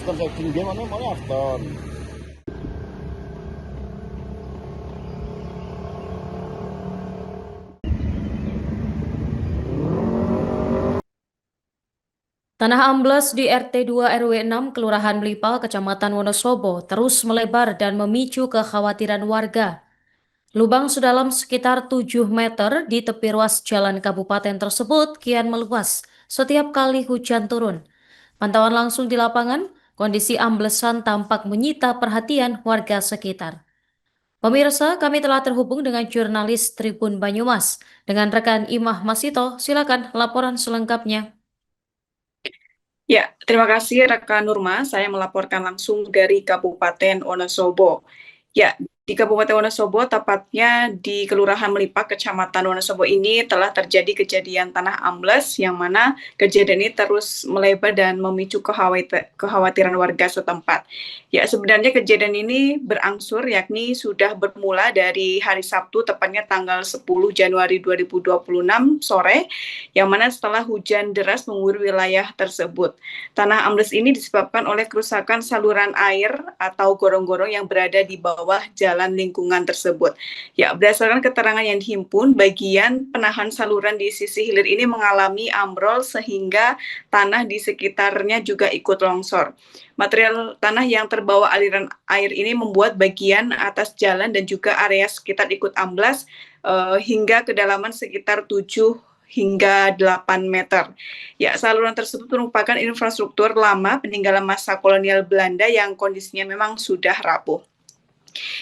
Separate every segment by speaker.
Speaker 1: after saya tinggi mana after.
Speaker 2: Tanah ambles di RT 2 RW 6 Kelurahan Melipal, Kecamatan Wonosobo terus melebar dan memicu kekhawatiran warga. Lubang sedalam sekitar 7 meter di tepi ruas jalan kabupaten tersebut kian meluas setiap kali hujan turun. Pantauan langsung di lapangan, kondisi amblesan tampak menyita perhatian warga sekitar. Pemirsa, kami telah terhubung dengan jurnalis Tribun Banyumas. Dengan rekan Imah Masito, silakan laporan selengkapnya.
Speaker 3: Ya, terima kasih rekan Nurma. Saya melaporkan langsung dari Kabupaten Wonosobo. Ya, di Kabupaten Wonosobo, tepatnya di Kelurahan Melipak, Kecamatan Wonosobo ini telah terjadi kejadian tanah ambles yang mana kejadian ini terus melebar dan memicu kekhawatiran warga setempat. Ya, sebenarnya kejadian ini berangsur yakni sudah bermula dari hari Sabtu, tepatnya tanggal 10 Januari 2026 sore, yang mana setelah hujan deras mengguyur wilayah tersebut. Tanah ambles ini disebabkan oleh kerusakan saluran air atau gorong-gorong yang berada di bawah jalan lingkungan tersebut. Ya, berdasarkan keterangan yang dihimpun, bagian penahan saluran di sisi hilir ini mengalami ambrol sehingga tanah di sekitarnya juga ikut longsor. Material tanah yang terbawa aliran air ini membuat bagian atas jalan dan juga area sekitar ikut amblas hingga kedalaman sekitar 7 hingga 8 meter. Ya, saluran tersebut merupakan infrastruktur lama peninggalan masa kolonial Belanda yang kondisinya memang sudah rapuh.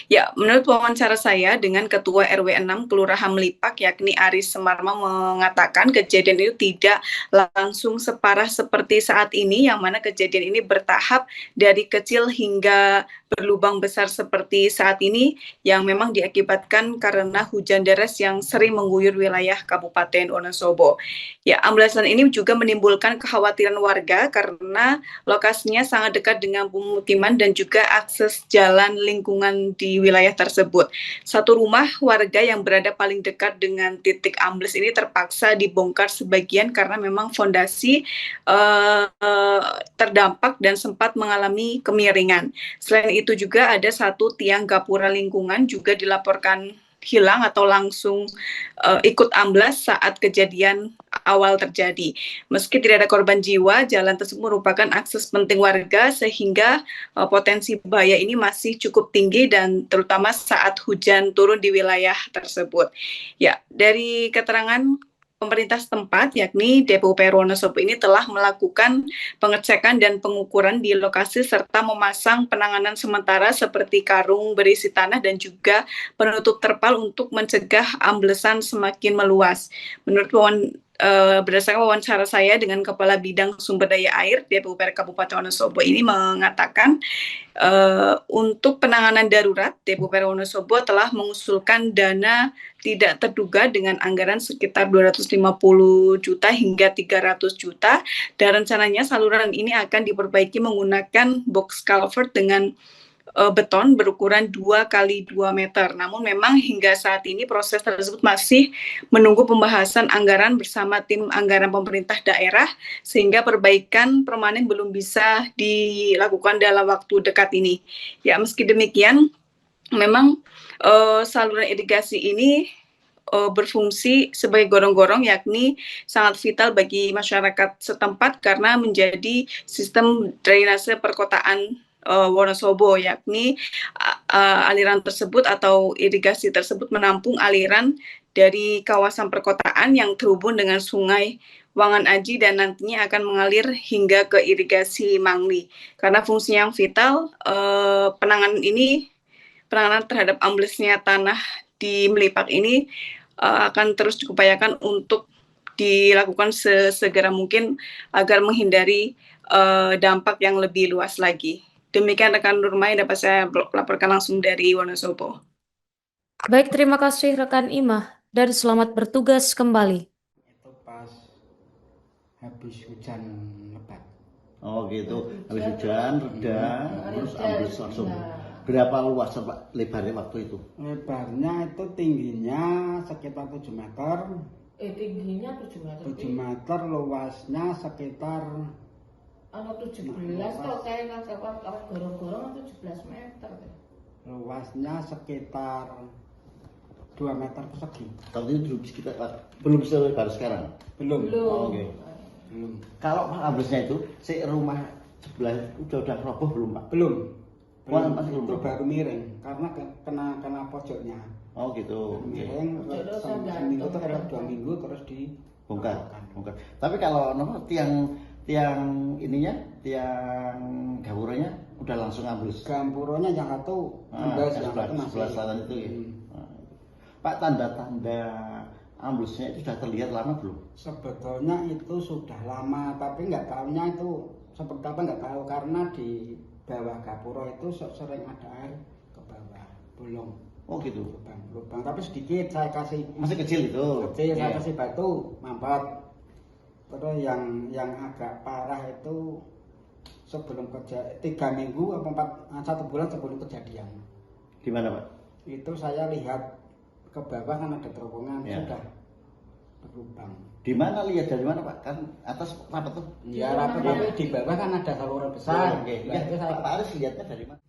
Speaker 3: Ya, menurut wawancara saya dengan Ketua RW 6 Kelurahan Melipak yakni Aris Semarma mengatakan kejadian itu tidak langsung separah seperti saat ini, yang mana kejadian ini bertahap dari kecil hingga berlubang besar seperti saat ini yang memang diakibatkan karena hujan deras yang sering mengguyur wilayah Kabupaten Wonosobo. Ya, amblesan ini juga menimbulkan kekhawatiran warga karena lokasinya sangat dekat dengan pemukiman dan juga akses jalan lingkungan di wilayah tersebut. Satu rumah warga yang berada paling dekat dengan titik ambles ini terpaksa dibongkar sebagian karena memang fondasi terdampak dan sempat mengalami kemiringan. Selain itu juga ada satu tiang gapura lingkungan juga dilaporkan hilang atau langsung ikut amblas saat kejadian awal terjadi. Meski tidak ada korban jiwa, jalan tersebut merupakan akses penting warga sehingga potensi bahaya ini masih cukup tinggi dan terutama saat hujan turun di wilayah tersebut. Ya, dari keterangan pemerintah setempat yakni DPUP Wonosobo ini telah melakukan pengecekan dan pengukuran di lokasi serta memasang penanganan sementara seperti karung berisi tanah dan juga penutup terpal untuk mencegah amblesan semakin meluas. Berdasarkan wawancara saya dengan Kepala Bidang Sumber Daya Air DPUPR Kabupaten Wonosobo ini mengatakan untuk penanganan darurat DPUPR Wonosobo telah mengusulkan dana tidak terduga dengan anggaran sekitar 250 juta hingga 300 juta dan rencananya saluran ini akan diperbaiki menggunakan box culvert dengan beton berukuran 2 kali 2 meter. Namun memang hingga saat ini proses tersebut masih menunggu pembahasan anggaran bersama tim anggaran pemerintah daerah sehingga perbaikan permanen belum bisa dilakukan dalam waktu dekat ini. Ya, meski demikian memang saluran irigasi ini berfungsi sebagai gorong-gorong yakni sangat vital bagi masyarakat setempat karena menjadi sistem drainase perkotaan Wonosobo, yakni aliran tersebut atau irigasi tersebut menampung aliran dari kawasan perkotaan yang terhubung dengan sungai Wangan Aji dan nantinya akan mengalir hingga ke irigasi Mangli. Karena fungsinya yang vital, penanganan terhadap amblesnya tanah di Melipak ini akan terus diupayakan untuk dilakukan sesegera mungkin agar menghindari dampak yang lebih luas lagi. Demikian rekan Nurma yang dapat saya laporkan langsung dari Wonosobo.
Speaker 2: Baik, terima kasih rekan Imah dan selamat bertugas kembali.
Speaker 4: Itu pas habis hujan lebat.
Speaker 1: Oh gitu, habis hujan reda, terus ambles langsung. Berapa luas Pak lebarnya waktu itu?
Speaker 4: Lebarnya itu tingginya sekitar 7 meter.
Speaker 2: Tingginya 7 meter.
Speaker 4: 7 meter, luasnya sekitar
Speaker 5: Ano 17 kok kayak kawat gorong-gorong 17 meter.
Speaker 4: Luasnya sekitar 2 meter persegi.
Speaker 1: Tapi itu belum selebar sekarang.
Speaker 4: Belum.
Speaker 1: Oh, oke.
Speaker 4: Belum.
Speaker 1: Kalau amblesnya itu, si rumah sebelah itu udah roboh belum Pak?
Speaker 4: Belum.
Speaker 1: Wah,
Speaker 4: Belum.
Speaker 1: masih belum
Speaker 4: Itu
Speaker 1: roboh.
Speaker 4: baru miring karena kena pojoknya.
Speaker 1: Oh gitu. Oke.
Speaker 4: Miring
Speaker 5: Terus
Speaker 4: seminggu
Speaker 5: gantung.
Speaker 4: terus 2 minggu terus
Speaker 1: Bongkar. Tapi kalau tiang ininya, tiang gawurnya udah langsung ambles.
Speaker 4: Gampuronya yang satu ambles, yang satu masih.
Speaker 1: Sebelah selatan itu ya. Nah, Pak, tanda-tanda amblesnya itu sudah terlihat lama belum?
Speaker 4: Sebetulnya itu sudah lama, tapi nggak tahunya itu seperti apa nggak tahu karena di bawah gapuro itu sering ada air ke bawah, bolong.
Speaker 1: Oh gitu.
Speaker 4: Lubang, tapi sedikit saya kasih.
Speaker 1: Masih kecil itu.
Speaker 4: Kecil, saya
Speaker 1: Iya.
Speaker 4: kasih batu, mampet. Terus yang agak parah itu sebelum 3 minggu apa 1 bulan sebelum kejadian.
Speaker 1: Di mana Pak?
Speaker 4: Itu saya lihat ke bawah kan ada terowongan
Speaker 1: Ya.
Speaker 4: sudah berlubang.
Speaker 1: Di mana lihat dari mana Pak? Kan atas apa tuh?
Speaker 4: Ya rapat tapi di bawah kan ada saluran besar.
Speaker 1: Oke.
Speaker 4: Nah,
Speaker 1: Ya,
Speaker 4: itu saya
Speaker 1: Pak Aris lihatnya dari mana?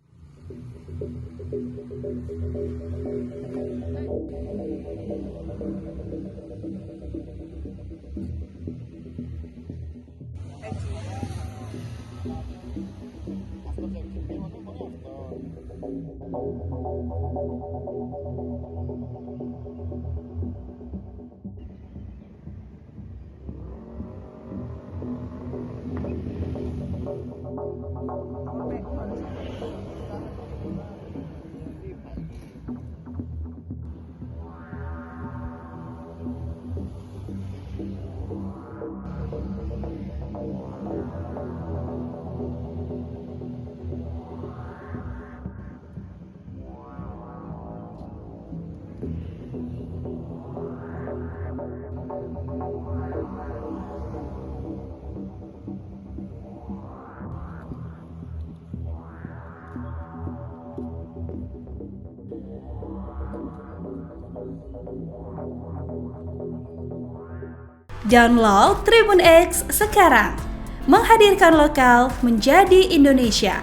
Speaker 6: Download Tribun X sekarang, menghadirkan lokal menjadi Indonesia.